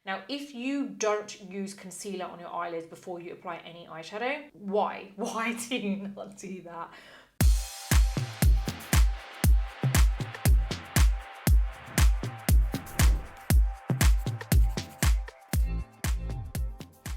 Now, if you don't use concealer on your eyelids before you apply any eyeshadow, why? Why do you not do that?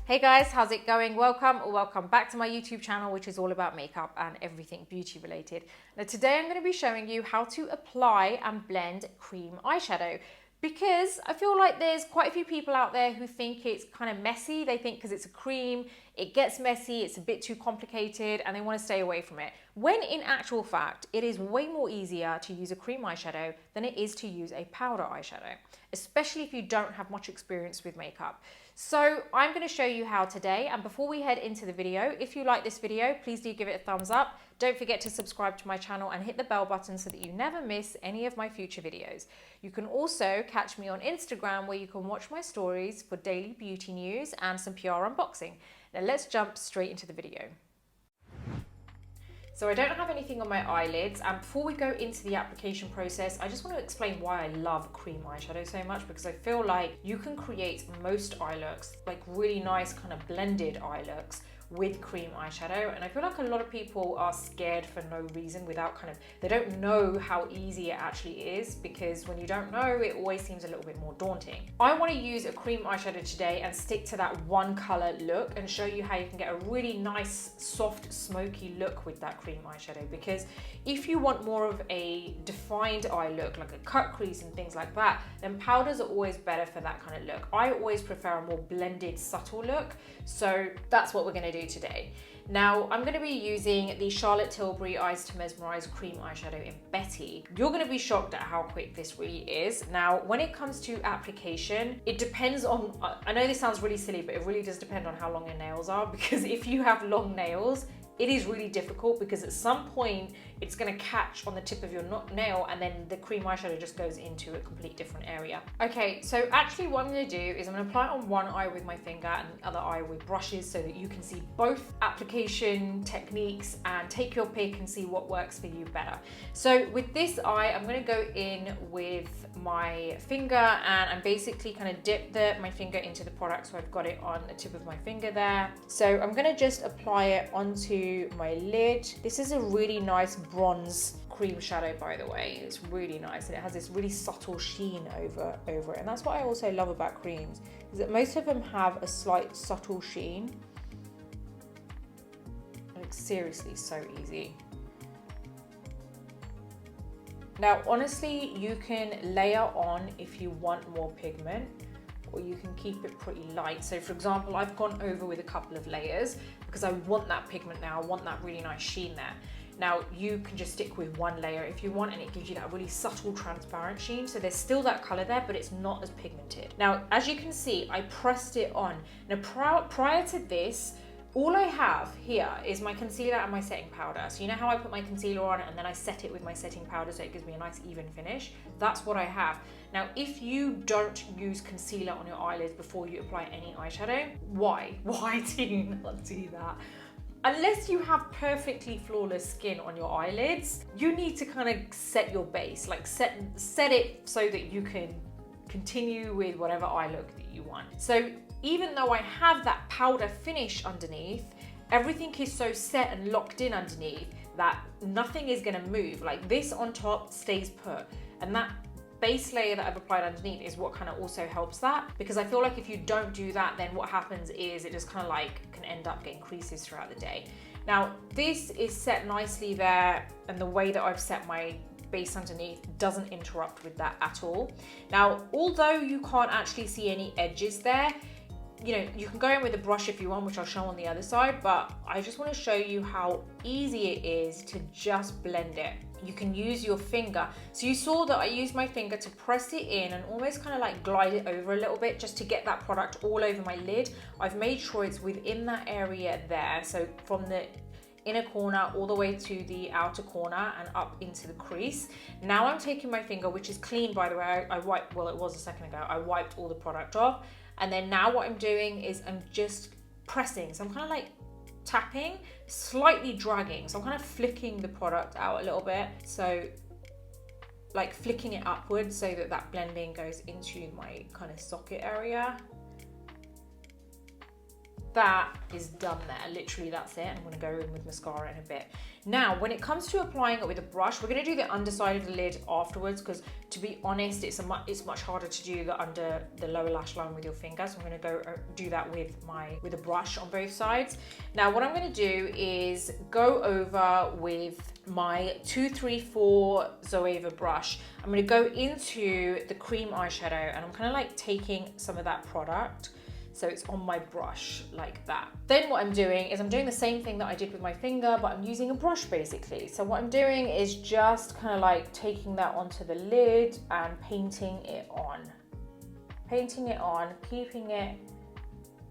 Hey guys, how's it going? Welcome or welcome back to my YouTube channel, which is all about makeup and everything beauty related. Now today I'm going to be showing you how to apply and blend cream eyeshadow, because I feel like there's quite a few people out there who think it's kind of messy. They think because it's a cream, it gets messy, it's a bit too complicated, and they want to stay away from it. When in actual fact, it is way more easier to use a cream eyeshadow than it is to use a powder eyeshadow, especially if you don't have much experience with makeup. So I'm going to show you how today, and before we head into the video, if you like this video, please do give it a thumbs up. Don't forget to subscribe to my channel and hit the bell button so that you never miss any of my future videos. You can also catch me on Instagram, where you can watch my stories for daily beauty news and some PR unboxing. Now let's jump straight into the video. So I don't have anything on my eyelids, and before we go into the application process, I just want to explain why I love cream eyeshadow so much, because I feel like you can create most eye looks, like really nice kind of blended eye looks, with cream eyeshadow. And I feel like a lot of people are scared for no reason, without they don't know how easy it actually is, because when you don't know, it always seems a little bit more daunting. I want to use a cream eyeshadow today and stick to that one color look and show you how you can get a really nice, soft, smoky look with that cream eyeshadow. Because if you want more of a defined eye look, like a cut crease and things like that, then powders are always better for that kind of look. I always prefer a more blended, subtle look. So that's what we're going to do today. Now I'm going to be using the Charlotte Tilbury Eyes to Mesmerize cream eyeshadow in Betty. You're going to be shocked at how quick this really is. Now when it comes to application, it depends on, I know this sounds really silly, but it really does depend on how long your nails are, because if you have long nails, it is really difficult, because at some point it's going to catch on the tip of your nail, and then the cream eyeshadow just goes into a complete different area. Okay, so actually what I'm going to do is I'm going to apply it on one eye with my finger and the other eye with brushes, so that you can see both application techniques and take your pick and see what works for you better. So with this eye, I'm going to go in with my finger, and I'm basically kind of dip my finger into the product, so I've got it on the tip of my finger there. So I'm going to just apply it onto my lid. This is a really nice bronze cream shadow, by the way. It's really nice, and it has this really subtle sheen over it, and that's what I also love about creams, is that most of them have a slight subtle sheen. Like seriously, so easy. Now honestly, you can layer on if you want more pigment, or you can keep it pretty light. So for example, I've gone over with a couple of layers because I want that pigment now, I want that really nice sheen there. Now you can just stick with one layer if you want, and it gives you that really subtle transparent sheen. So there's still that color there, but it's not as pigmented. Now, as you can see, I pressed it on. Now prior to this, all I have here is my concealer and my setting powder. So you know how I put my concealer on and then I set it with my setting powder so it gives me a nice even finish? That's what I have. Now, if you don't use concealer on your eyelids before you apply any eyeshadow, why? Why do you not do that? Unless you have perfectly flawless skin on your eyelids, you need to kind of set your base, like set it so that you can continue with whatever eye look that you want. So even though I have that powder finish underneath, everything is so set and locked in underneath that nothing is going to move. Like this on top stays put, and that base layer that I've applied underneath is what kind of also helps that, because I feel like if you don't do that, then what happens is it just kind of like can end up getting creases throughout the day. Now this is set nicely there, and the way that I've set my base underneath doesn't interrupt with that at all. Now, although you can't actually see any edges there, you know, you can go in with a brush if you want, which I'll show on the other side, but I just want to show you how easy it is to just blend it. You can use your finger. So you saw that I used my finger to press it in and almost kind of like glide it over a little bit, just to get that product all over my lid. I've made sure it's within that area there. So from the inner corner all the way to the outer corner and up into the crease. Now I'm taking my finger, which is clean by the way, I wiped, well it was a second ago, I wiped all the product off. And then now what I'm doing is I'm just pressing. So I'm kind of like tapping, slightly dragging. So I'm kind of flicking the product out a little bit. So like flicking it upwards so that that blending goes into my kind of socket area. that is done there. Literally, that's it. I'm going to go in with mascara in a bit. Now, when it comes to applying it with a brush, we're going to do the underside of the lid afterwards, because to be honest, it's much harder to do the lower lash line with your finger. So I'm going to go do that with a brush on both sides. Now, what I'm going to do is go over with my 234 Zoeva brush. I'm going to go into the cream eyeshadow, and I'm kind of like taking some of that product, so it's on my brush like that. Then what I'm doing is I'm doing the same thing that I did with my finger, but I'm using a brush basically. So what I'm doing is just kind of like taking that onto the lid and painting it on. Painting it on, keeping it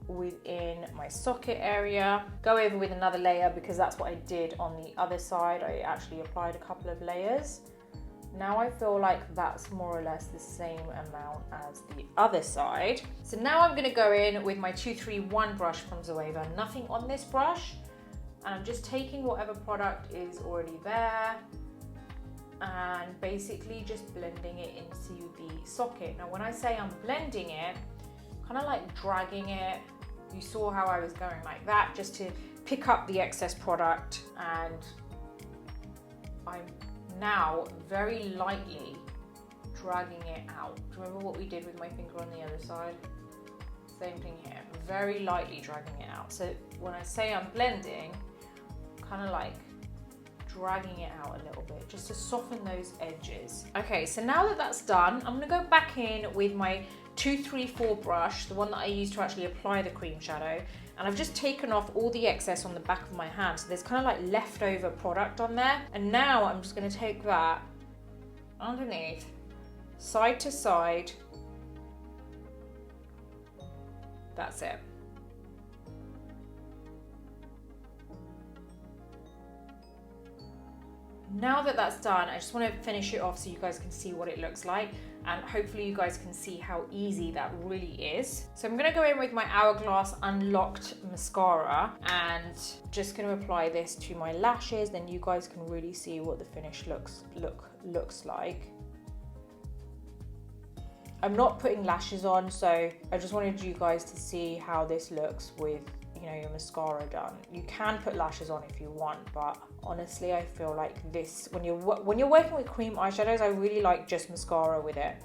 within my socket area. Go over with another layer, because that's what I did on the other side. I actually applied a couple of layers. Now I feel like that's more or less the same amount as the other side. So now I'm going to go in with my 231 brush from Zoeva. Nothing on this brush. And I'm just taking whatever product is already there and basically just blending it into the socket. Now when I say I'm blending it, kind of like dragging it. You saw how I was going like that, just to pick up the excess product, and I'm now very lightly dragging it out. Do you remember what we did with my finger on the other side? Same thing here, very lightly dragging it out. So when I say I'm blending, kind of like dragging it out a little bit, just to soften those edges. Okay, so now that that's done, I'm gonna go back in with my 234 brush, the one that I used to actually apply the cream shadow, and I've just taken off all the excess on the back of my hand, so there's kind of like leftover product on there. And now I'm just going to take that underneath, side to side. That's it. Now that that's done, I just want to finish it off so you guys can see what it looks like, and hopefully you guys can see how easy that really is. So I'm going to go in with my Hourglass Unlocked mascara and just going to apply this to my lashes, then you guys can really see what the finish looks like. I'm not putting lashes on, so I just wanted you guys to see how this looks with, you know, your mascara done. You can put lashes on if you want, but honestly I feel like this, when you're working with cream eyeshadows, I really like just mascara with it.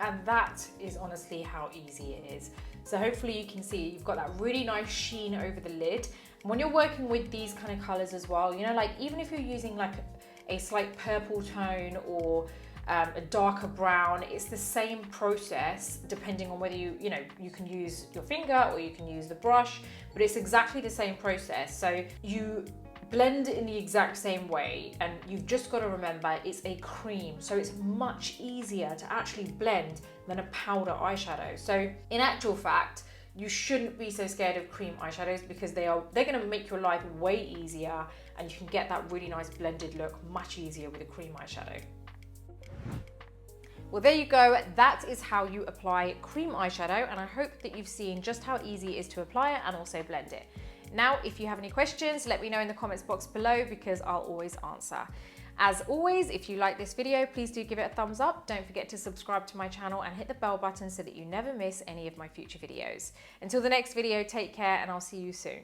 And that is honestly how easy it is. So hopefully you can see you've got that really nice sheen over the lid. And when you're working with these kind of colors as well, you know, like even if you're using like a slight purple tone or a darker brown, it's the same process depending on whether you can use your finger or you can use the brush, but it's exactly the same process. So you blend in the exact same way, and you've just got to remember it's a cream, so it's much easier to actually blend than a powder eyeshadow. So in actual fact, you shouldn't be so scared of cream eyeshadows, because they're going to make your life way easier, and you can get that really nice blended look much easier with a cream eyeshadow. Well, there you go. That is how you apply cream eyeshadow, and I hope that you've seen just how easy it is to apply it and also blend it. Now, if you have any questions, let me know in the comments box below, because I'll always answer. As always, if you like this video, please do give it a thumbs up. Don't forget to subscribe to my channel and hit the bell button so that you never miss any of my future videos. Until the next video, take care, and I'll see you soon.